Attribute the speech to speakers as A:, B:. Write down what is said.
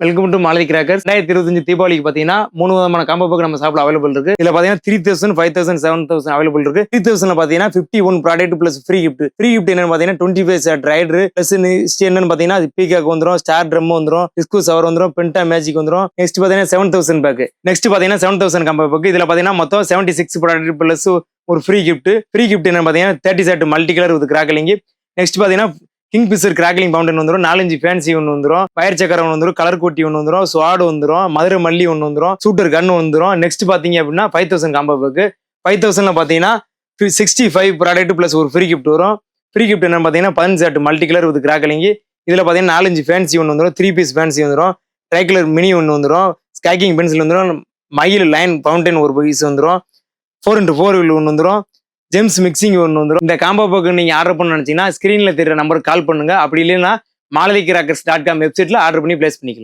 A: Welcome to Malathi crackers. 2025 தீபாவளிக்கு பாத்தீங்கன்னா 3 விதமான காம்போ பேக் நம்ம ஷாப்ல அவைலபிள் இருக்கு. இதுல பாத்தீங்கன்னா 3000, 5000, 7000 அவைலபிள் இருக்கு. 3000 பாத்தீங்கன்னா 51 product plus free gift. Free gift என்னன்னு பாத்தீங்கன்னா 25 ஷர்ட் ரைடர் பிளஸ் என்னன்னு பாத்தீங்கன்னா அது பீகாக் வந்துரும், ஸ்டார் ட்ரம் வந்துரும், டிஸ்கோ சவர் வந்துரும், பென்டா மேஜிக் வந்துரும். நெக்ஸ்ட் பாத்தீங்கன்னா 7000 பேக். நெக்ஸ்ட் பாத்தீங்கன்னா 7000 காம்போ பேக். இதுல பாத்தீங்கன்னா மொத்தம் 76 ப்ராடக்ட் பிளஸ் ஒரு ஃப்ரீ கிஃப்ட். ஃப்ரீ கிஃப்ட் என்ன பாத்தீங்கன்னா 30 shot multi colour with crackling. Next பாத்தீங்கன்னா கிங் பிசர் கிராக்லிங் பவுண்டன் வந்துடும், 4-5 ஃபேன்சி ஒன்று வந்துடும், ஃபயர் சக்கரை ஒன்று வந்துடும், கலர் கோட்டி ஒன்று வந்துடும், ஸ்வாட் வந்துடும், மதுரை மல்லி ஒன்று வந்துடும், சூட்டர் கன் வந்துடும். நெக்ஸ்ட் பாத்தீங்க அப்படின்னா 5000 காம்போ பேக்கு. 5000 பாத்தீங்கன்னா 65 ப்ராடக்ட் பிளஸ் ஒரு ஃப்ரீ கிஃப்ட் வரும். ஃப்ரீ கிஃப்ட் என்னன்னு பாத்தீங்கன்னா 15 shirt multi colour with crackling. இதுல பாத்தீங்கன்னா 4-5 ஃபேன்சி ஒன்று வந்துடும், 3 பீஸ் ஃபேன்சி வந்துடும், ட்ரைகலர் மினி ஒன்று வந்துடும், ஸ்கைக்கிங் பென்சில் வந்துடும், மயில் லைன் பவுண்டன் ஒரு பீஸ் வந்துடும், 4x4 வீல் ஒன்று வந்துடும், ஜெம்ஸ் மிக்சிங் ஒன்று வந்துடும். இந்த காம்போ பேக் நீங்க ஆர்டர் பண்ண நினைச்சீங்கன்னா ஸ்கிரீன்ல தெரியற நம்பருக்கு கால் பண்ணுங்க. அப்படி இல்லைன்னா maladikirakers.com வெப்சைட்ல ஆர்டர் பண்ணி பிளேஸ் பண்ணிக்கலாம்.